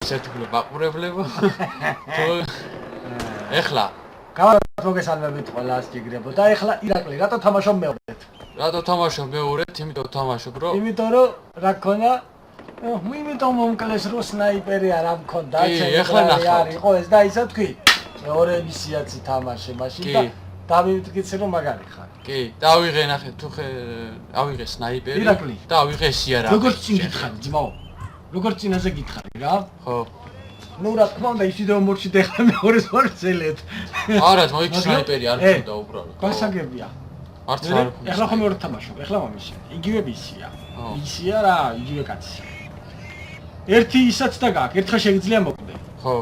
სერტიფიკატი მაყურებლებო. ეხლა გავართ მოგესალმებით ყველას ჯიგრებო და ეხლა ირაკლი რატო თამაშობ მეორედ? რატო თამაშობ მეორედ? იმიტომ თამაშობ რომ იმიტომ რომ რა გქონა? იმიტომ მომკლეს რო სნაიპერი არ მქონდა, ეხლა ნახავთ. იყო ეს და ისა თქვი. მეორე მისიაც ითამაშე მაშინ და დავივიწყე რომ მაგარი ხარ. კი, დავიღე ნახე თუ ავიღე სნაიპერი და ავიღე სიარა. როგორც წინ გითხარი, ძმაო. როგორც წინაზე გითხარი რა? ხო. ნუ რა თქმა უნდა ისიდე მორჩით ეხლა მეორეს ვარცელეთ. არა, მოიქ სნაიპერი არ მქონდა უბრალოდ. გასაგებია. არც არ მქონდა. ეხლა ხომ მეორე თამაშობ, ეხლა მომიშე. იგივე მისია. მისია რა, იგივე კაცი. ერთი ისაც და გაქვს, ერთხელ შეიძლება მოკვდე. ხო.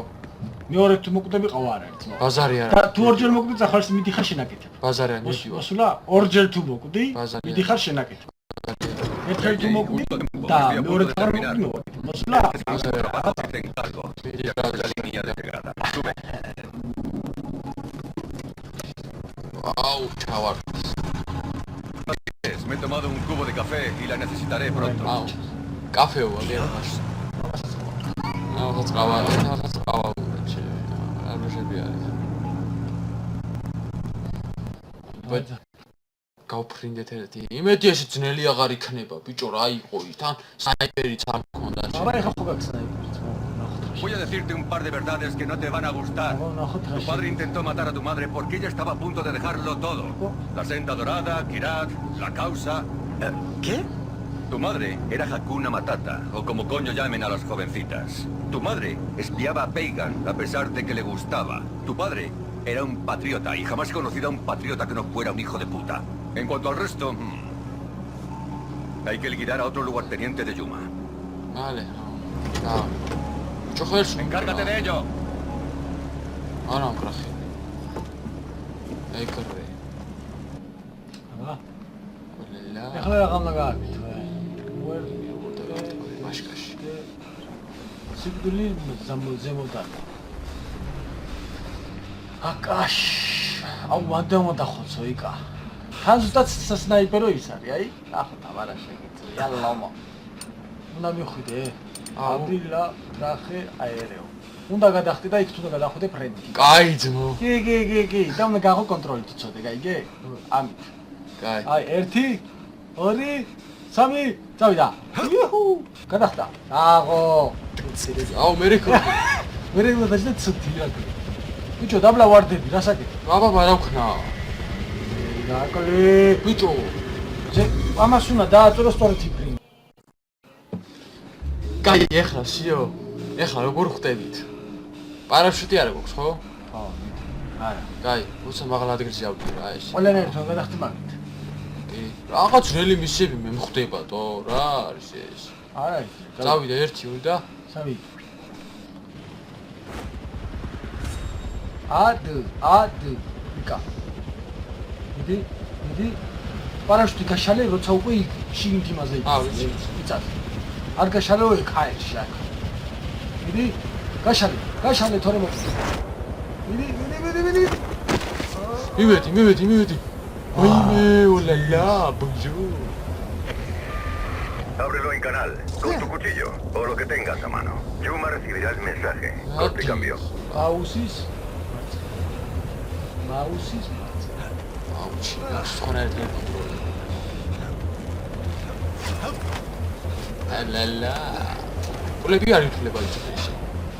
მეორე თუ მოკვდები ყავა არ არის ძმაო. ბაზარი არა. და თუ ორჯერ მოკვდი, ახალს მიდიხარ შენაკეთებ. ბაზარი არ მიდივა. მოსულა ორჯერ თუ მოკვდი, მიდიხარ შენაკეთებ. ერთხელ თუ მოკვდი და მეორე თარ მოკვდი. მოსულა Au, chaval. Me he tomado un cubo de café y la necesitaré pronto. Au. Café o algo más. No, no trabajo, no trabajo, che. Algo se pierde. But გავფრინდეთ ერთი. იმედი ეს ძნელი აღარ იქნება, ბიჭო, რა იყო თან სნაიპერიც არ მქონდა. აბა ეხლა ხო გაქვს სნაიპერი ძმაო. Voy a decirte un par de verdades que no te van a gustar. Tu padre intentó matar a tu madre porque ella estaba a punto de dejarlo todo. La senda dorada, Kirat, la causa. ¿Qué? Tu madre era Hakuna Matata, o como coño llamen a las jovencitas. Tu madre espiaba a Pagan a pesar de que le gustaba. Tu padre era un patriota y jamás he conocido a un patriota que no fuera un hijo de puta. En cuanto al resto, hay que liquidar a otro lugarteniente de Yuma. Vale. Encárgate de ello. Ahora un craje. Hay que re. აბა Hola. ეხლა რა გამლა გააკეთე? Машкаш. სიკვდილი ზემოდან. აკაშ. აუ მანდამა დახოცო იკა. თან ზუსტად სნაიპერო ის არის, აი? ახლა თამარა შეგიძლია. იალლამა. უნდა მიხვიდე? აბილა ნახე აერეო. უნდა გადახტე და იქ თუ გადახვიდე ფრენდი. კაი ძმო. კი. და უნდა გახო კონტროლით იცოდე, გაიგე? ამით. კაი. აი 1 2 3 წავიდა. იუჰუ! გადახტა. აღო. აუ მე რეკო. მე უნდა დაჭდა ცოტი რა. ბიჭო დაბლა ვარდები, რა საკეთე? აბა რა ვქნა? ირაკლი. ბიჭო. ამას უნდა დააწურო სწორედ ციფრი. კაი, ეხლა შიო. ეხლა როგორ ხვდებით? პარაშუტი არ აქვს, ხო? ხო. არა. კაი, უცა მაღალ ადგილზე ავდი რა ეს. ყველანაირად რომ გადახტი მაგით. კი. რაღაც ძნელი მისიები მე მხვდებადო, რა არის ეს? არა ის. წავიდა 1 უნდა. 3. ად. იკა. მიდი. პარაშუტი გაშალე, როცა უკვე შიგნით იმაზე იყო. იცად. არ გაშალეო იქ აერში აქ. მიდი. გაშალე თორემ მოხდა. მიდი. მივედი. Oye, hola, bonjour. Ábrelo en canal, con tu cuchillo, o lo que tengas a mano. Yuma recibirá el mensaje. Corte y cambio. Pausis. Alala. Ულები არ ითვლება ის.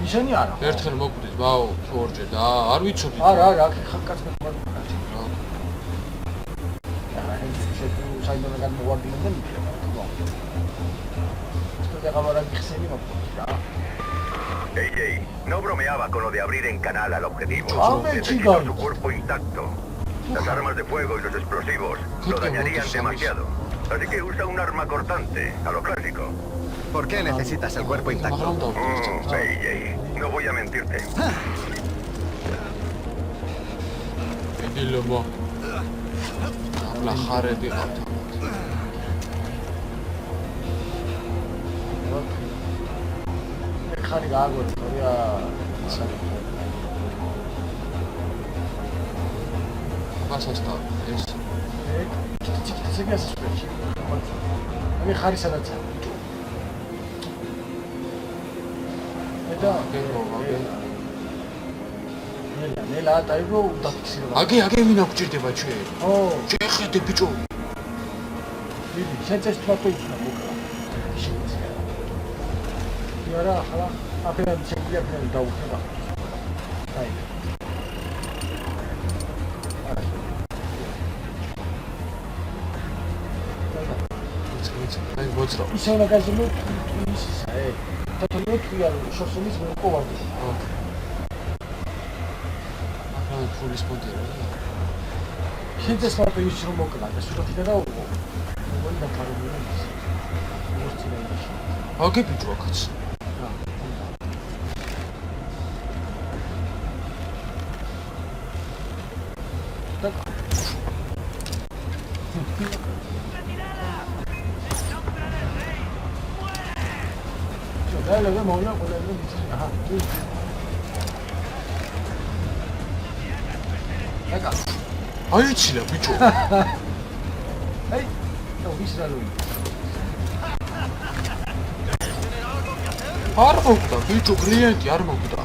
ნიშანი არა. ერთხელ მოკვდით, ბაო, თუ ორჯერ და არ ვიცოდი. არა, აქ ხაკაც მეყარდა. საიდანაც მოვარდინე და მიყრება. Esto ahora que se me ocurrirá. Ey, no bromeaba con lo de abrir en canal al objetivo. Necesito su cuerpo intacto. Las armas de fuego y los explosivos lo dañarían demasiado. Así que usa un arma cortante, a lo clásico. ¿Por qué necesitas el cuerpo intacto? Ey, no voy a mentirte. Dilo, mo. La jare de gata. ხარი გააგორე, თორია გასასტავ ეს. ციგას სპეცი. მე ხარი სადაც არის. და ნელა დაიბო დაფიქსირება. აგე ვინ აღჭირდება ჩვენ? ო, შეხედე ბიჭო. დიდი, შენ წეს თვათო იქნა მოკლა. იარა, ახლა აფერად შეგვიძლია ფერი დაუხდება. აი. აი მოძრა. ისე უნდა გაზმო ისისა, თათოლო თვია შორსონის მოყოვარდი. ახლა ფულის პონტია. შენ წეს თვათო ის რომ მოკლა და სულათი და მოგონი და ფარული ის. მოსწინა ის. აგე ბიჭო აქაც. Dale, le movió por el mundo. Ajá. Venga. აიჩილა ბიჭო. Hey, no visralo. არ მოკვდა ბიჭო, კლიენტი არ მოკვდა.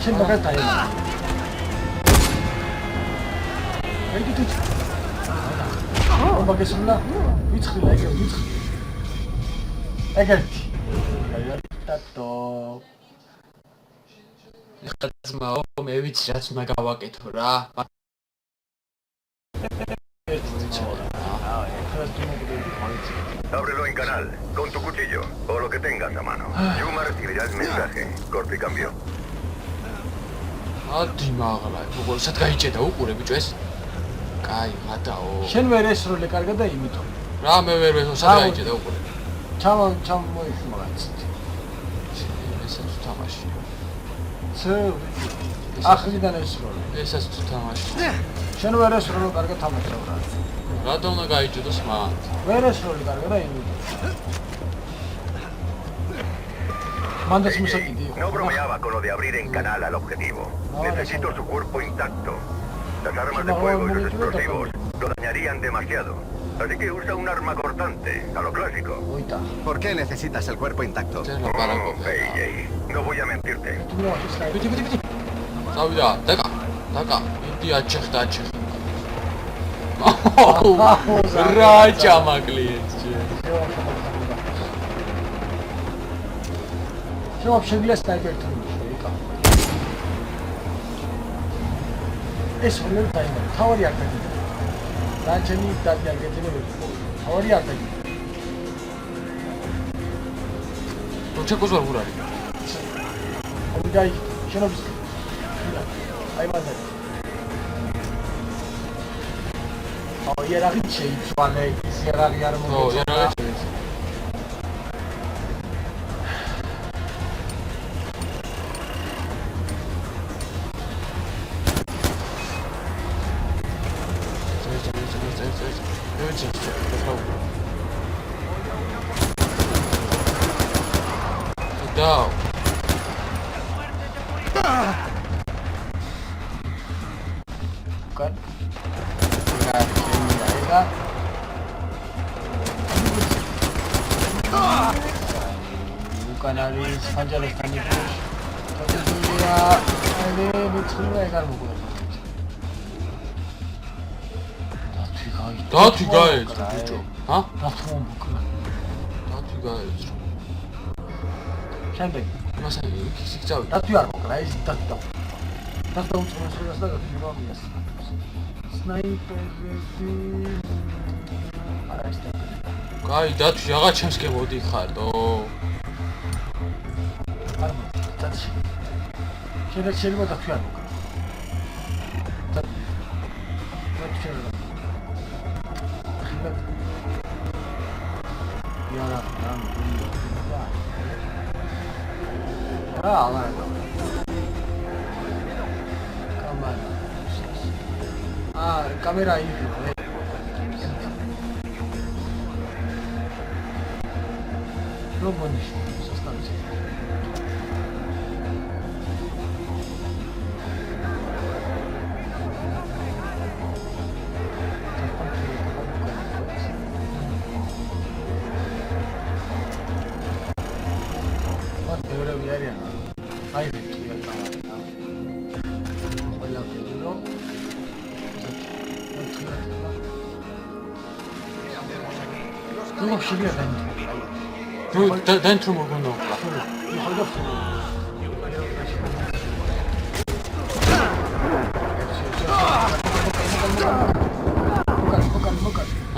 შენ მაგათ აი. აი თუ. მაგესულა ვიცხრილა ეგ ვიცხრი. ეგეთი. აი ტატო. ეხლა ძმაო, მე ვიცი რაც უნდა გავაკეთო რა. Ábrelo en canal, con tu cuchillo, o lo que tengas a mano. Yuma recibirá el mensaje. Corpi cambio. ადი მაღლა, როგორცად გაიჭედა უყურე ბიჭო ეს. კაი, მადაო. შენ ვერ ესროლე კარგად და იმითო. რა მე ვერ ვესო გაიჭედა უყურე. ჩამ მოიხ მაგაც. ესაც თამაში. ახრიდან ესროლე. ესაც თამაში. შენ ვერ ესროლე კარგად თამაშობ რა. რატომ უნდა გაიჭედოს მან? ვერ ესროლე კარგად და იმითო. Mandas un saquito. No bromeaba con lo de abrir en canal al objetivo. Necesito su cuerpo intacto. Las armas de fuego y los explosivos lo dañarían demasiado. Así que usa un arma cortante, a lo clásico. ¿Por qué necesitas el cuerpo intacto? PJ, no voy a mentirte. Piti. Savida, daga. Idi ačekhda. Raja maglietche. Что вообще для снайпера? ეს ვინმე ტაიმერი, თავი არ გაიგე. რანჩენი დადიან გეძინები. თავი არ გაიგე. როჩეკოს ვარ გურარი. აი, შენობის. აი მანდ. აუ, იარაღი შეიცვალე, ის იარაღი არ მოგეწონა. ო, იარაღი შეიცვალე. Down. Bukan. Bukan habis panjang tadi terus. Tapi dia ada betul kan bukan. Dati gaezro biccio. Ha? Dati bukan. Dati gaezro. შემდეგ მასე იქ წავი. დათვი არ მოკლა ის დათო. დათო უცხოს და გიგვამიას. სნაიპერები. არა ის და. კაი, დათვი რაღაც ჩემს გემოდი ხარდო. არ მოკლა. შეიძლება დათვი არ მოკლა. Kamera ini. Lo pones, zostawić. ბევრები არიან. აი რეკია წავიდა. ყველა ვიდეო. ნუ შეიძლება და. დენთრო მოგონა. ხოდა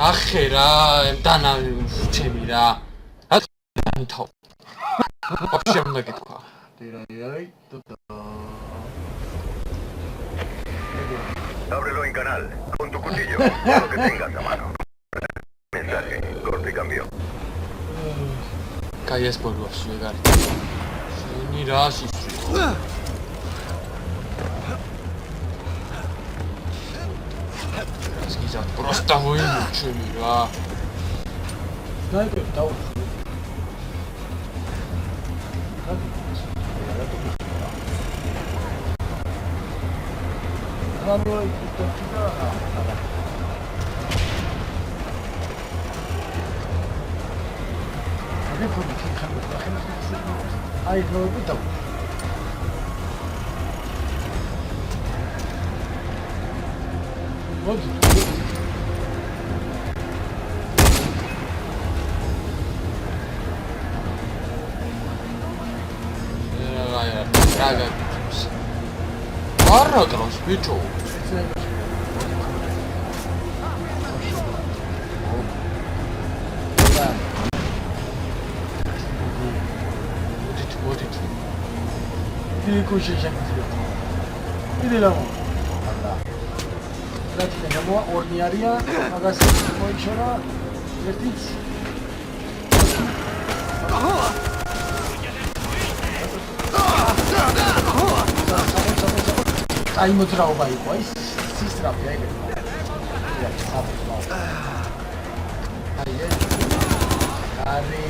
ახე რა, დანა ჩემი რა. რა თქო. вообще უნდა გითქვა. Ábrelo en canal, con tu cuchillo, lo que tengas a mano. Mensaje, corte y cambio. კაი ეს ბოლოს ვეგარი. შენი რა სისწრაფე. Скиза просто выключили, а. Дай-ка, давай. Ай, ну это. Вот. Рага. Параграф, бичо. 이거 시작이죠. 이래라고. 알라. 그렇지. 뭐 오르니아리아 아가씨 뭐이셔라. 레티츠. აი მოძრაობა იყო აი სისტრაფე ეგრე. აი არი.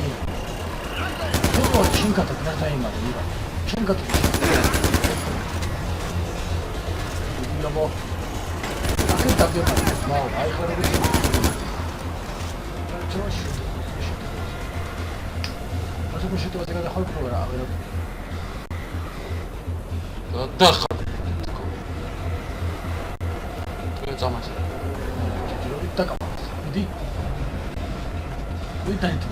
ო ჩინკატა გრატაიმარი ირა. ჩინკატა. ილობო. აქ დაგდება. მაო აი ხარები. ჩოშ. ასე შეტოვა ზეგა ხალხო რა ვერა. და წამაჩი. მიდი. ვიდაიტო.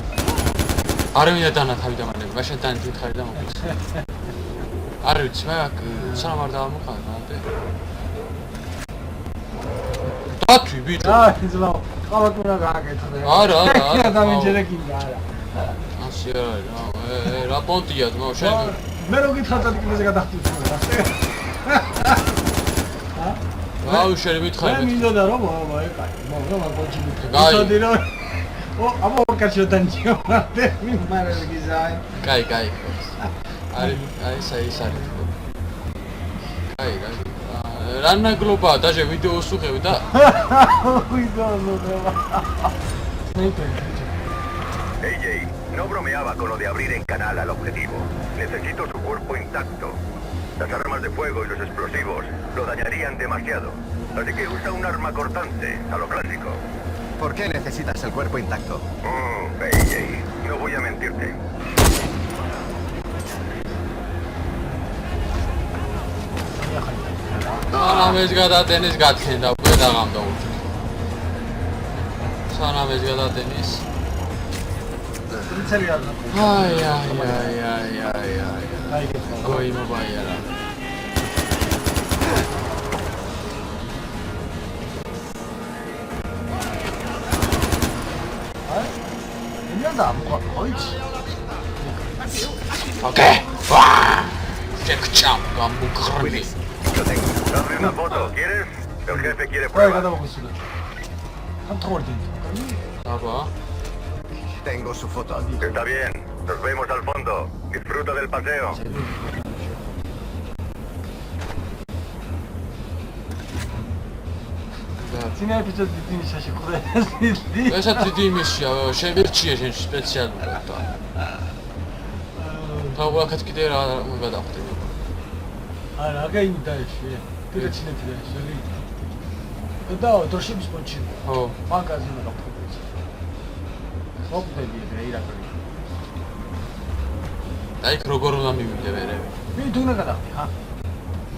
არ ვიდა დანა თავი დამანები, მაშინ დანი თვითხარი და მოკლეს. არ ვიცი, მე აქ სანამ არ დავამოყავ, მანდე. დათვი ბიჭო. ძლაო. ყავად უნდა გააკეთო. არა. ადამიანჯერე კიდე არა. ასე არა, რა პონტია ძმაო, შენ. მე რო გითხრა ტიპზე გადახტივ. აუ შენ მითხარი. მე მინდოდა რომ აი კაი. მოგა მაგოჩი მითხარი. ისოდი რომ აბა კაცო დანჯიო. მე მარალ გიზაი. კაი. აი საი. კაი. რანა გლობა დაჟე ვიდეოს უყევი და. Hey Jay, no bromeaba con lo de abrir en canal al objetivo. Necesito su cuerpo intacto. Las armas de fuego y los explosivos lo dañarían demasiado. Así que usa un arma cortante, a lo clásico. ¿Por qué necesitas el cuerpo intacto? Jay, no voy a mentirte. სანამ ეს გადატენის გათქენდა უკვე დაღამდა უჩი. სანამ ეს გადატენის. აი. გოიმობაია რა. აი. ინდა მოიჩ. ოკეი. ჩეკჭამ გამუხრმი. Dame una foto, ¿quieres? El jefe quiere pruebas. აბა. Tengo su foto. Está bien, nos vemos al fondo. Disfruta del paseo. Cine episod დიდი შაში ხურე. ესაც დიდი იმისია, შევერჩიე შენ სპეციალურად და. თავაკაც კიდე რა გადახდები. არა, აგაინი დაიშვი. პირეჩინეთი დაიშვი. და დროშების პონჩი. ხო. მაგაზინი გაფუძე. ხობდები ეგრე ირაკლი. და იქ როგორ უნდა მივიდე მერე? მე თუ უნდა გადახდი, ხა?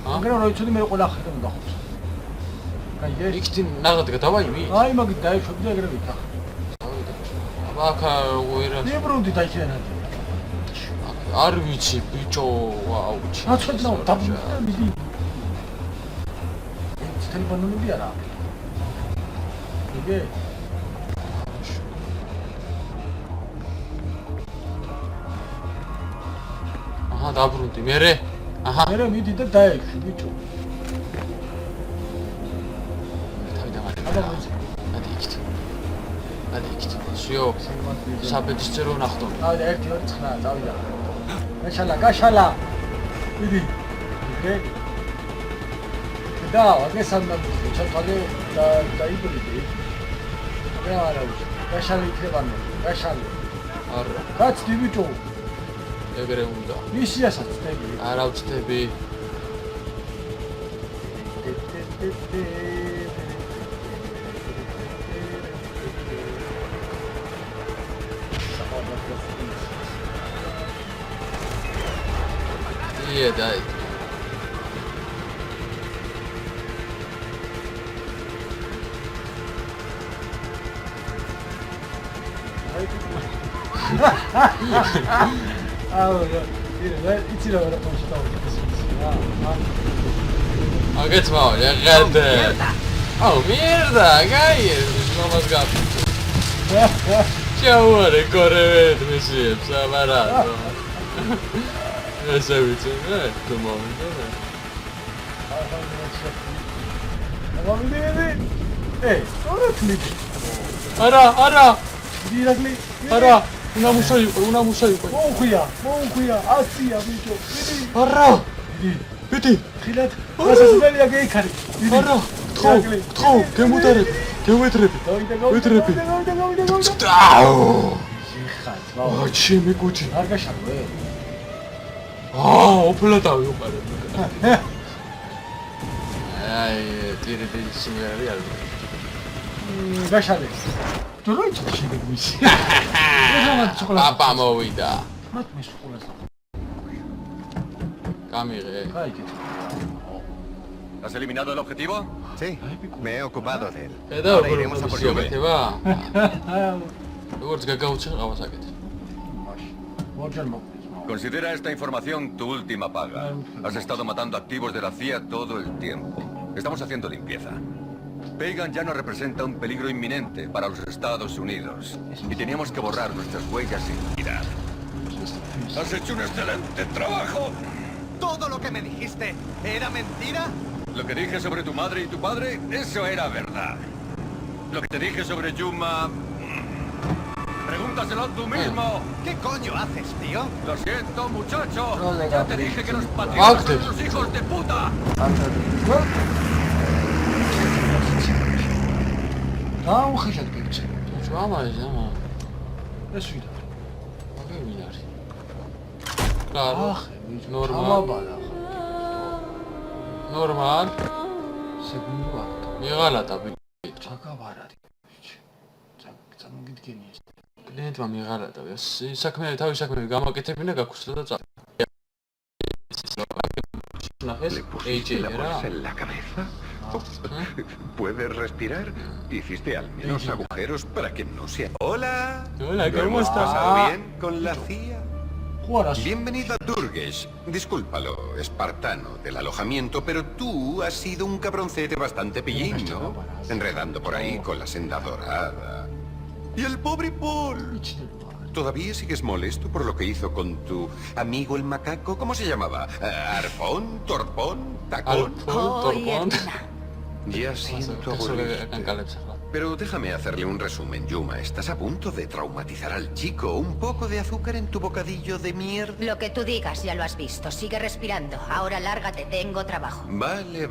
მაგრამ რა იცოდი მე ყველა ხედა უნდა ხოს. კაი, იქ თი ნაღად გადავაიმი? აი მაგით დაიშვები და ეგრე ვიქა. აბა ვერა. მე ბრუნდი დაიქიანადი. არ ვიცი ბიჭო, ვაუ. აცოდნა დაბიდი. ტელეფონები არა. იგე? აჰა, დაბრუნდი. მერე? აჰა. მერე მიდი და დაექვი ბიჭო. ადი იქით. სიო. საბედის წერო ნახტო. დავიდა 1 2 9 წავიდა. გაშალა. მიდი. იგე? და აგესანდა ჩათვალე და დაიბრიდი. რა ვიცი. გაშალი იქნებანო. გაშალი. არა. კაცი ბიჭო. ეგრე უნდა. მისიასაც წდები. არა ვწდები. დაი. იცი რა რა პონჩი დავიწყე. აგეთ მოვალი, აღარდა. აუ, მიერდა, გაიერ, მამას გაფი. ჩაუარე კორევეთ მისიებს, აბარა. ესე ვიცი, თუმავდა. არა. დირაგლი. არა, უნდა მუსაიყო. მოუხვია, აცია ბიჭო. არა. ბიდი. ხილად, გასასვლელია გეიქარი. არა, თქო, გემუდარები. ვედრები. აუ. ხარ, აჩი მეკუჩი. არ გაშაკვე. ოფლა დავიუყარე. აი, ტირები სიმღერები არ ვიცი. გაშალე. თუ რა იცი შეგგვისი. აპა მოვიდა. მათ მე სკოლაზე. გამიღე. აი კეთ. ¿Has eliminado el objetivo? Sí, me he ocupado de él. Ahora iremos a por Juve. Juve. როგორც გაგაუჩენ ყავას აკეთე. მორჯერ მოკვდის. Considera esta información tu última paga. Has estado matando activos de la CIA todo el tiempo. Estamos haciendo limpieza. Pagan ya no representa un peligro inminente para los Estados Unidos. Y teníamos que borrar nuestras huellas sin mirar. Has hecho un excelente trabajo. ¿Todo lo que me dijiste era mentira? Lo que dije sobre tu madre y tu padre, eso era verdad. Lo que te dije sobre Yuma... Pregúntaselo tú mismo. ¿Qué coño haces, tío? Lo siento, muchacho. No le Ya da te dije que los prisa. patriotas son los hijos de puta. დაუხეშად გიქცე. ჩამაჟა. ეს ვიდა. აგე მინარი. Claro. Normal. ამაბალა. Normal. სეგუნდო აქტო. მიღალატა ბიჭი. ჩაკავარ არის. წამოგიდგენი ეს. კლიენტმა მიღალატა. საქმე თავის საქმეები გამაკეთებინა გაქუსტა და წა. ¿Le pusiste la bolsa en la cabeza? ¿Puedes respirar? Hiciste al menos agujeros para que no se... ¡Hola! Hola, ¿Lo ¿cómo hemos estás? pasado bien con la CIA? ხوარას. Bienvenido a Durgesh. Discúlpalo, espartano del alojamiento, pero tú has sido un cabroncete bastante pillín, ¿no? Enredando por ahí con la senda dorada. Y el pobre Paul. ¿Todavía sigues molesto por lo que hizo con tu amigo el macaco? ¿Cómo se llamaba? ¿Arfón? ¿Torpón? ¿Tacón? Torpón. Ya siento aburrirte. Pero déjame hacerle un resumen, Yuma. Estás a punto de traumatizar al chico. Un poco de azúcar en tu bocadillo de mierda. Lo que tú digas, ya lo has visto. Sigue respirando. Ahora lárgate, tengo trabajo. Vale.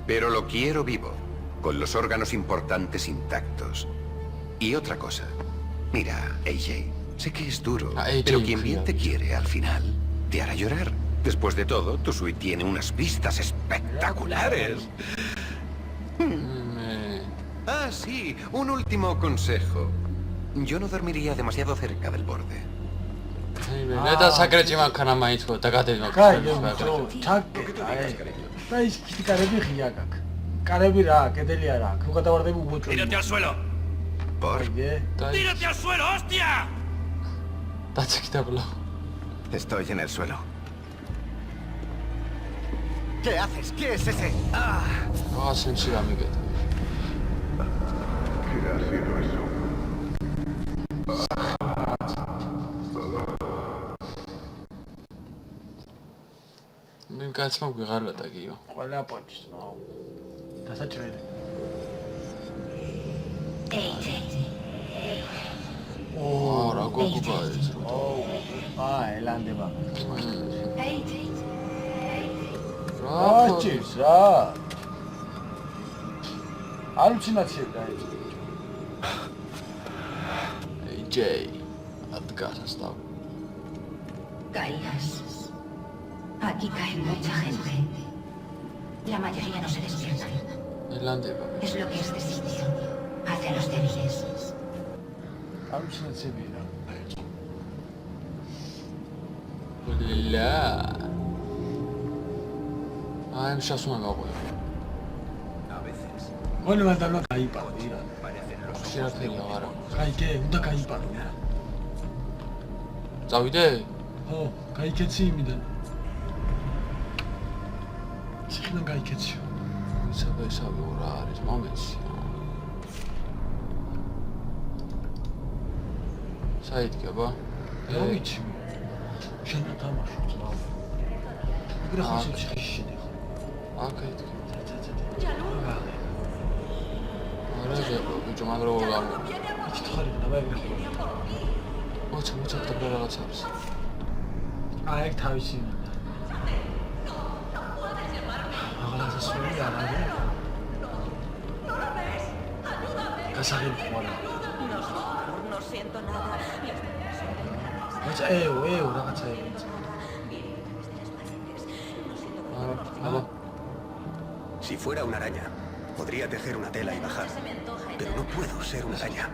Pero lo quiero vivo, con los órganos importantes intactos. Y otra cosa. Mira, AJ, sé que es duro, pero quien bien te quiere al final te hará llorar. Después de todo, tu suite tiene unas vistas espectaculares. Ah, sí, un último consejo. Yo no dormiría demasiado cerca del borde. და საკრეჭი მანქანა მაინც ხო და გადაიმა. კაი, ჩაკე, აი. და ის კარები ღია გაქვს. კარები რა, კედელი არა აქვს. თუ გადავარდები უბოჭო. ¡Tírate al suelo! ¿Por? ¡Tírate al suelo, hostia! დაციკდაბლა. Estoy en el suelo. ¿Qué haces? ¿Qué es ese? ასენში გამიგეთ. ¿Qué ha sido eso? მე კაცმა გვიღარლა და გიო. ყველა პონჩს, ნო. დასაჭრელი. რა გოგობა ეს რო. ელანდება. რა აჭირს რა. ალუცინაციები დაიწყო. ჯეი. ადგარას და Caídas. Aquí cae mucha gente. La mayoría no se despierta. ელანდება. Es lo que este sitio hace a los débiles. ალუცინაციები რა. ლა. აიმ შასუნა გაყვე. მოლე მანდალო გაიპარო ირა. შეაფერია არა. გაიგე, უნდა გაიპარო. წავიდე? ხო, გაიქეცი იმიდან. ციხიდან გაიქეციო. ისავე რა არის მომენტი. საიდგება? რა ვიცი. შენ თამაშობ ძმა. იგრე ხოსი ციხეში შედიხო. აკეთე. რა. არა ზებო, ბიჭო, მაგრამ როგორ გამო. ჭთხარი და ვაიგრე ხო. მოცა და რაღაც არის. აი თავისი. აღარასა სული არ არის. გასაღები ხوارა. No siento nada. მოცა რაღაცა ევიც. აბა. Si fuera una araña, podría tejer una tela y bajar. Pero no puedo ser una araña,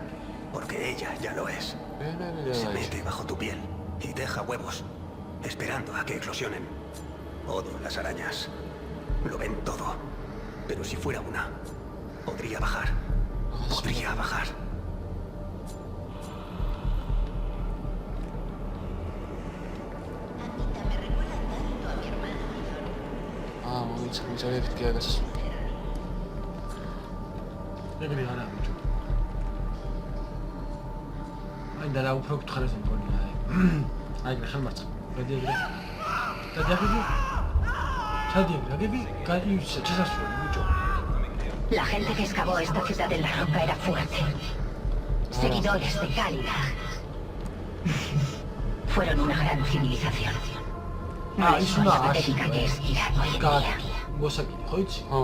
porque ella ya lo es. Se mete bajo tu piel y deja huevos, esperando a que eclosionen. Odio las arañas. Lo ven todo. Pero si fuera una, podría bajar. Podría bajar. მოიცავებით გიაგას. ეგრე არა ბიჭო. აი და რა უფრო გთხარეს მგონი აი. აი ხელმარცხ. გადი ეგრე. გადაგები. ჩადი ეგრე, გები, გაიუჩა შესასვლელი ბიჭო. La gente que excavó esta ciudad en la roca era fuerte. Seguidores de Cálida. Fueron una gran civilización. No es la patética que es Irán hoy en día. მოსაგიდი ხო იცი? ხო.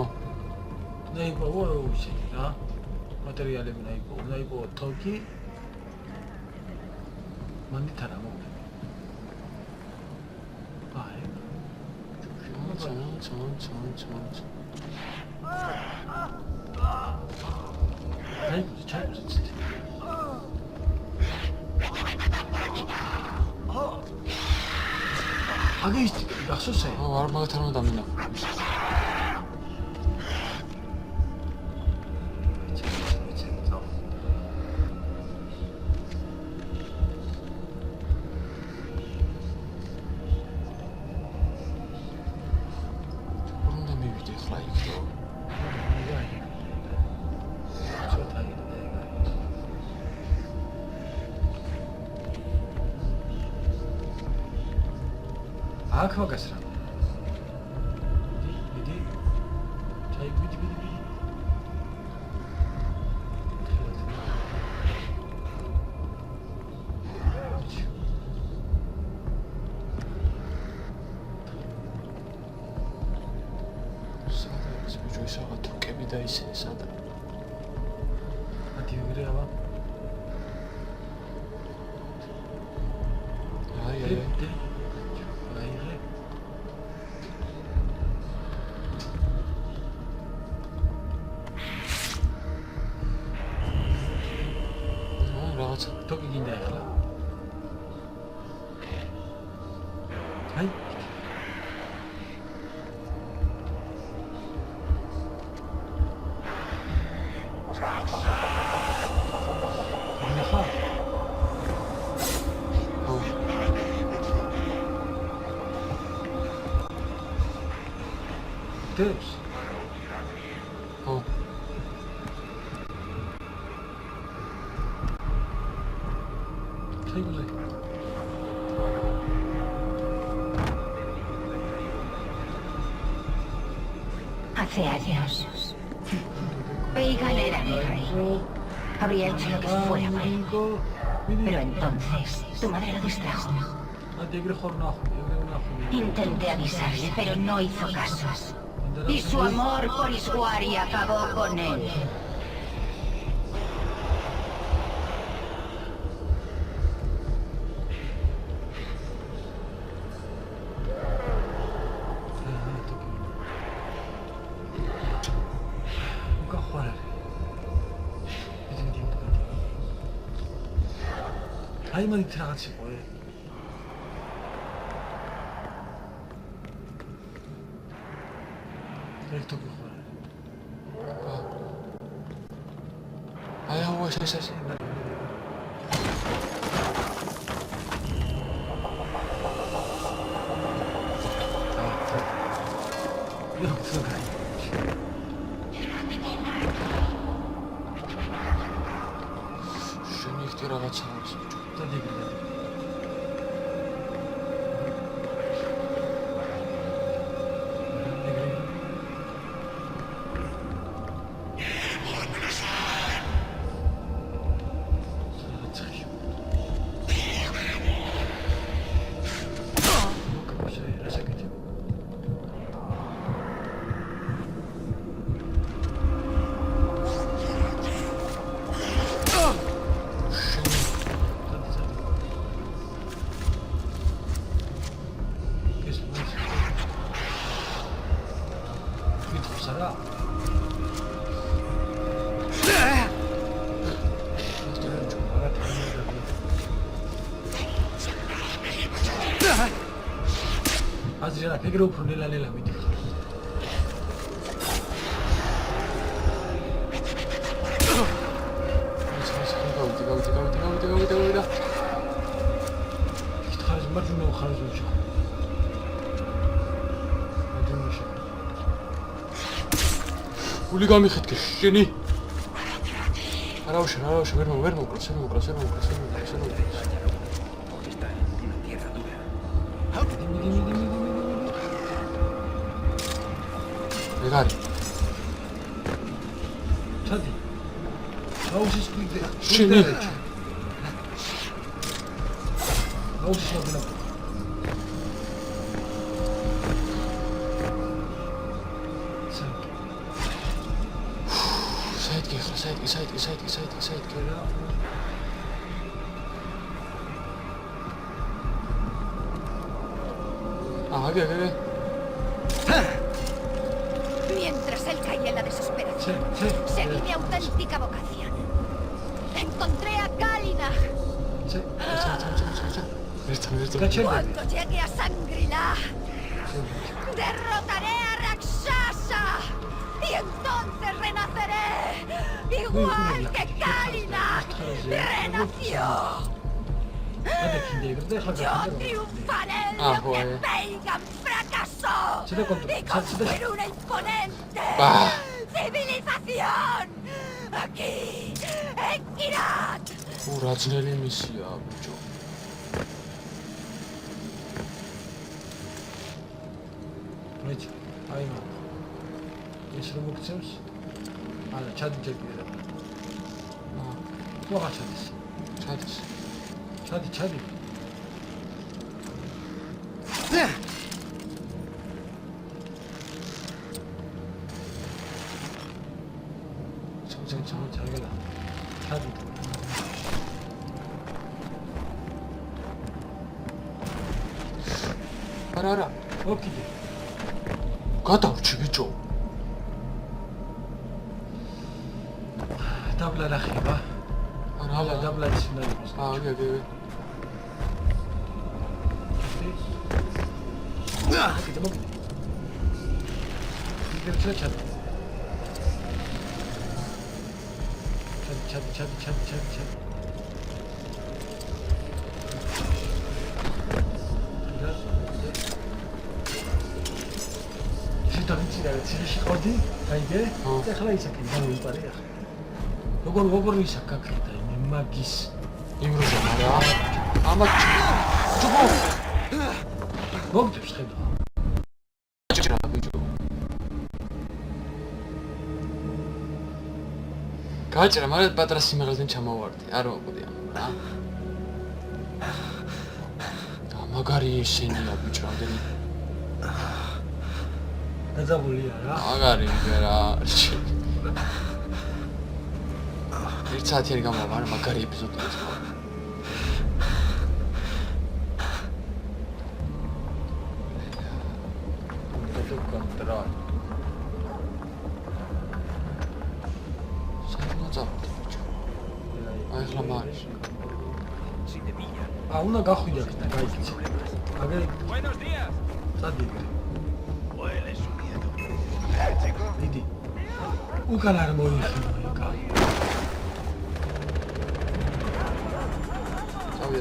და იყო რუსი რა. მატერიალები და იყო თოკი. მანდით არა მოვიდა. აი. ჩაი. აგის გახსოვსე? არ მაგათარ უნდა მინა. უნდა მივიდე ხლა იქ და აქ მაგას რა. მიდი. ჩაი მიდი. სადაც ბიჭო ისაა თუკები და ისე სადა. ადი ეგრე აბა. აი. თოკი გინდა ახლა. აი Deus. Oh. Sei così. Hace años. Veigan era mi rey. Habría hecho lo que fuera por él. Pero entonces, tu madre lo distrajo. Intenté avisarle, pero no hizo caso. Y su amor por Ishwari acabó con él. 아이만 들어가지 뭐해? 렉터 그거. 아야, 뭐, 씨. 이거 무슨 거야? შვენი ხდი რაღაცა არის. 저기 그래. 아즈리나 100% 렐랄렐라 밑에 가. 어디가. 가르좀 맞으면 가르좀 줘. 맞으면 줘. გული გამიხეთქე შენი. არავშენ, ვერ მოკლას. ეგარი. ჩადი. აუში სპიდე. შენი. აუში შევინა. საით. Aga. Mientras él caía en la desesperación, seguí mi auténtica vocación. Encontré a Kalina. Cuando llegue a Shangri-La, derrotaré a Rakshasa. Y entonces renaceré, igual que Kalina renació. Yo triunfaré en lo que Veigan fracasó y construir una imponente civilización aquí, en Kirat. რა ძნელი მისია, ბიჭო. მეც აი მა ეს რომ მოგცემს ალა ჩადი ჯეკირა რა ჩადი 잘가라 차디 არა ოკიდე გადავრჩი ბიჭო დაბლა ნახება არა დაბლა ისინდა აგე მოგიდე. იგერჩა ჩადი. ჩადი. დავიცი რა ციხეში ყოდი, აიგე? ეხლა ისაკი გამომიპარე ახლა. როგორ ისაკ გაქრდა იმ მაგის იმროზე მარა. ამათ ჯუბო. მოგდებს ხედა. ჭირა ბიჭო. გაჭირა, მაგრამ პატრას სიმაღლედან ჩამოვარდი. არ მოყოდი ამ რა. მაგარი ესენია ბიჭო, რამდენი დაძაბულია რა. მაგარი ვერა. ერთ საათიანი გამოვა, მაგარი ეპიზოდი ეს. კონტროლ. აი ხლა მარის. უნდა გახვიდე და გაიქცე. აგერ Buenos días. სადი. Hueles un miedo. Chico. მიდი. უკან არ მოიხილო ეკა.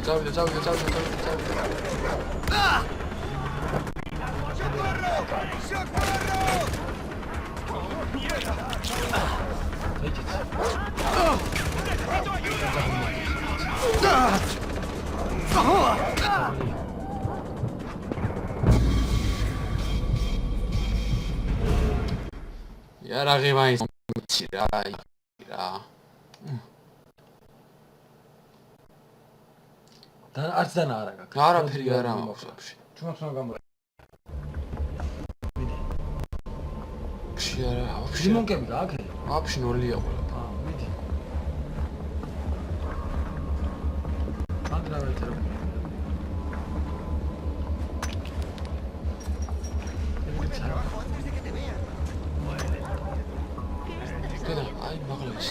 წავიდე. იარაღი მაინც მიცი რა. და არც დანა არა გაქვს. არაფერი არა მაქვს ვაფშე. ჩვენს რა გამო. ვაფშე არა, ვაფშე. სიმონკები გააქე. ვაფშე ნულია ყველა. მიდი. ანდრავე წერო. და აი მაგალითს.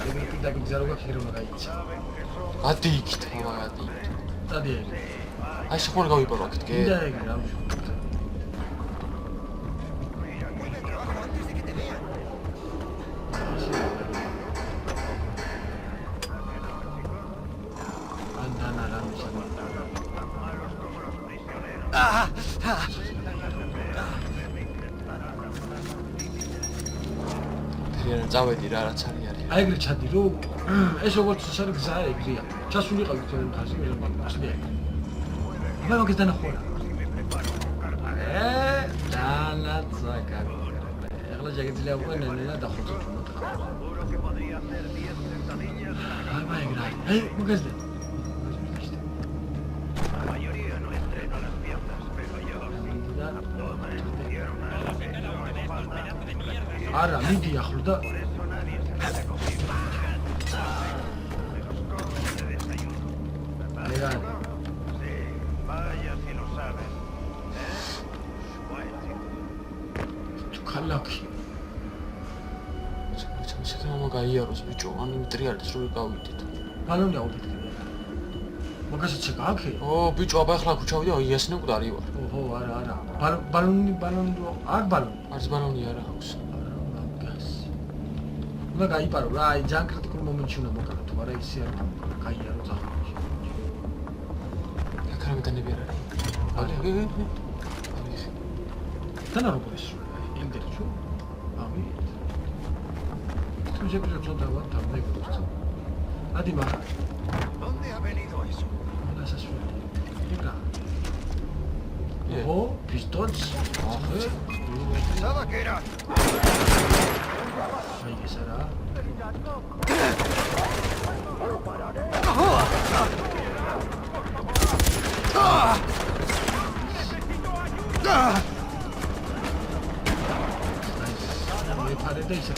ეგრე დაგიგზავნო გაქირონა გაიცა. ადი იქით, მაგადი. დადი. აი შეხوار გავიპარო აქეთ, კი? და ეგრე რა. წავედი რა რაც არის. აი ეგრე ჩადი რომ ეს როგორც ის არის გზა ეგრეა. ჩასულიყავი თქვენ ხაზი მე მაგასია. მე მაგას დანახوارა. დანაცაკა. ეხლა ჯაგეძლია უკვე ნენა დახოწო თუმცა. აი ეგრე. აი მაგას და. არა, მიდი ახლა და Legal. Vaya si lo sabes. Tu ქალაქი. შექნა გაიაროს ბიჭო, ანუ მტრიალის რო გავიდით. ბალონი აუფეთქე. მაგასაც გააქე? ო, ბიჭო, აბა ახლა ქუჩავდი, აი ესნე მკვდარი ვარ. ოჰო, არა. ბალონი არ ბალონი. არც ბალონი არა აქვს. უნდა გაიპარო რა, აი ძალიან კრიტიკულ მომენტში უნდა მოკარო, თუ არა ისე არ გაიარო ძაღლში. კრამიტანები არ არის. აი. დანა როგორ ის ინტერჩუ? ამი. თუ შეიძლება ცოტა ვარ დამეგროს. ადი მაგ. ¿Dónde ha venido eso? დასასვენად. ეკა. ო, პისტოლს. აჰე. Pensaba que era. აი ეს რა. მე ფარე და ისე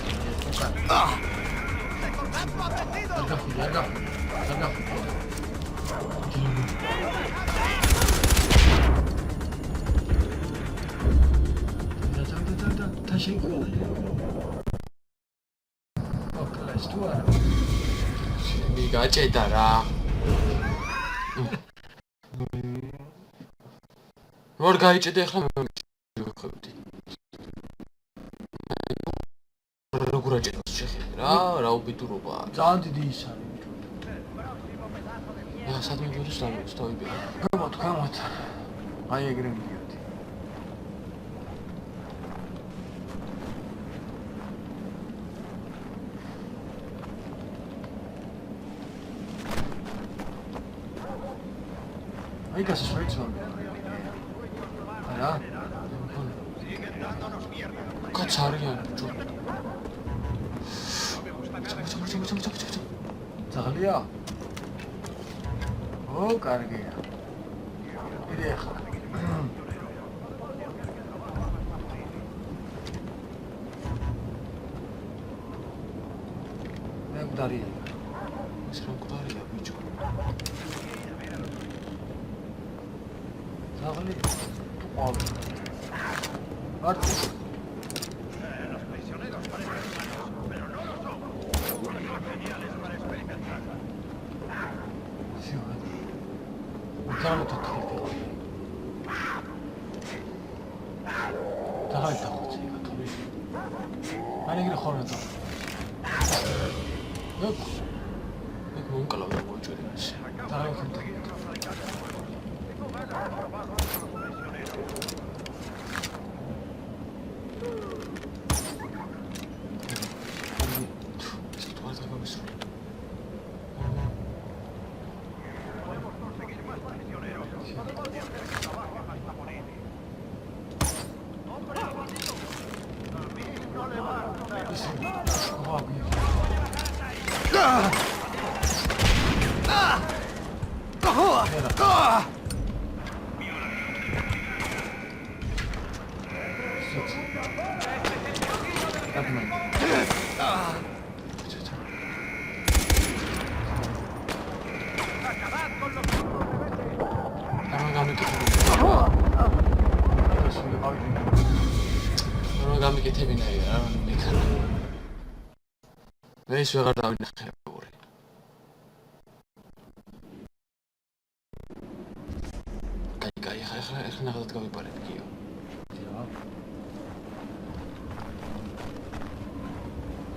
უკან. აგა. და თაში. ოკლას თუ არა. მიგაჭედა რა. როგორ გაიჭედე ახლა მივხვდი. როგორ აჭედოს შეხედე რა უბედურობაა. ძალიან დიდი ის არის. სადმე გულს დამეც თავიბია. გამოთ. აი ეგრე მიდიოდი. აი გასაშროიც ვარ. არა? კაც არიან ჯო. ძაღლია? ო, კარგია. იდე ახლა. მე მკვდარია. ეს რა მკვდარია ბიჭო. ძაღლი ყავ. მარტო. Tamam tuttu. Daha iyi takıldı ya tabii. Hani gire xorada. Yok. Ek mon qalავდა მოჭრეს. Daha iyi tuttu. ეს ვეღარ დავინახე ორი. კაი, ახლა ნახავთ გავიპარებ კიო. დიახ.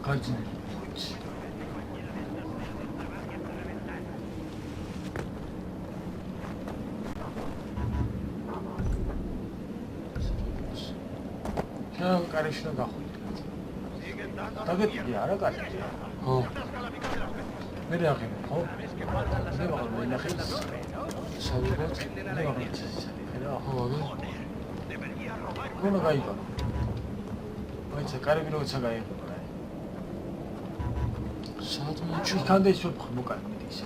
გაიძინე. შენ კარიშ და გახული. დაგეთილი არა კარგი. ხო. მე რეაღი, ხო? მე ვაღარ მენახე. შევიგოთ. მე ვაღარ ცეცხლი, ხო? ხო, ვაგე. გონა გაიგო. ვაიცა, კარები როცა გაიგო. სად მოჭი? ქანდა ის უფრო მოკალი მიდი ისე.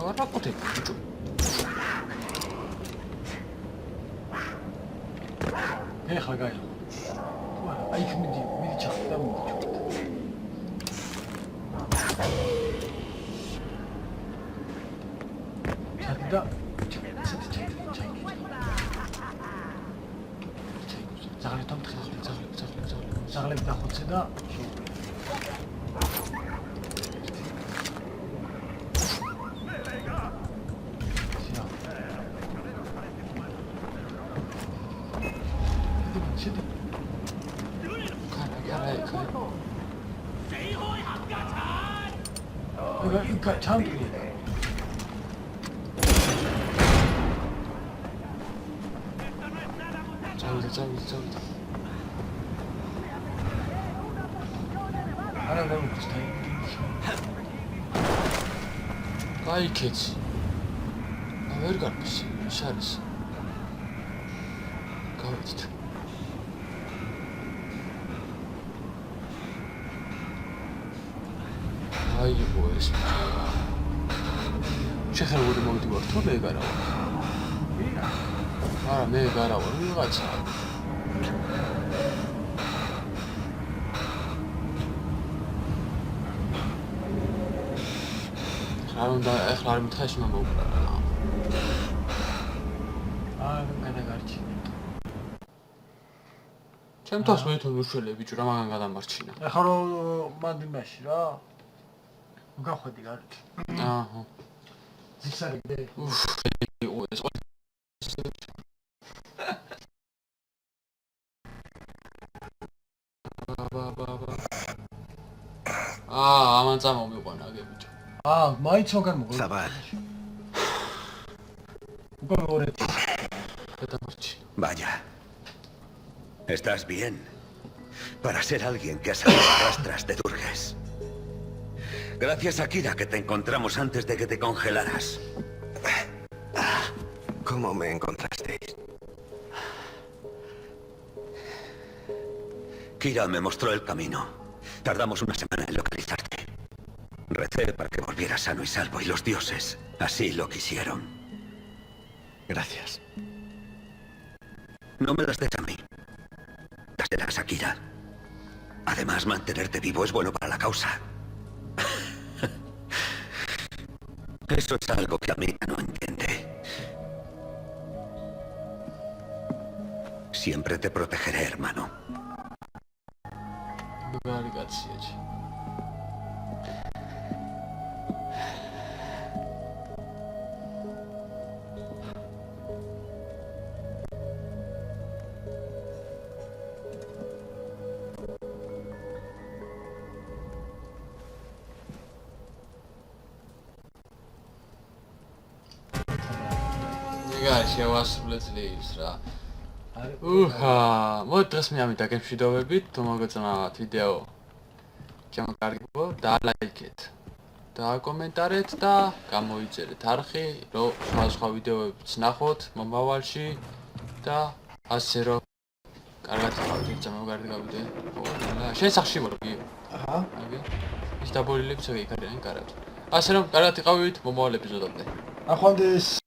არა პოტე ბიჭო. ეხლა გაიგო. აი იქ მიდი ჩახდა და მიდი. ჩადა. ზაღლი თომ ზაღლი დახოცე და ჩამდგრია. წავიდა. არა ვერ მოგწთა. კაი კეცი. ვერ გარბის, შარის. გავიდით. აიღო ეს. შეხერებული მოვიდივარ თუ მე გარავარ. არა მე გარავარ ვიღაცა. ახლა არ მითხარ შენ მომყარა. ჩემთავს მეითო უშველე ბიჭო რა მაგან გადამარჩინა. ეხლა რომ მანდინაში რა. გახვედი გარეთ. აჰა. ზისარიგდე. უფ, ეს ამან წამომიყვანა აგე ბიჭო. მაინც მაგარ მოგო. Zabal, უკვე მეორეთი. გადამარჩინა. vaya. ¿Estás bien? Para ser alguien que ha salido a rastras de Durges. Gracias a Kira que te encontramos antes de que te congelaras. ¿Cómo me encontrasteis? Kira me mostró el camino. Tardamos una semana en localizarte. Recé para que volvieras sano y salvo y los dioses así lo quisieron. Gracias. No me las des a mí. Las darás a Kira. Además, mantenerte vivo es bueno para la causa. Eso es algo que Amina no entiende. Siempre te protegeré, hermano. გარიგაციაჭი. ეგარი შევასრულეთ ძლიერს რა. მოდი დღეს მე ამით დაგემშვიდობებით, თუ მოგეწონათ ვიდეო. ჩემო კარგიო, დალაიქეთ. დააკომენტარეთ და გამოიწერეთ არხი, რომ სხვა ვიდეოებიც ნახოთ მომავალში და ასე რომ კარგად იყავით, გამოგარდ გავიდე. შენ სახში ვარ გიო. აჰა. აგე. ის დაბოლილებიც ეგ იქ არიან კარგად. ასე რომ კარგად იყავით მომავალ ეპიზოდამდე. ახვანდეს.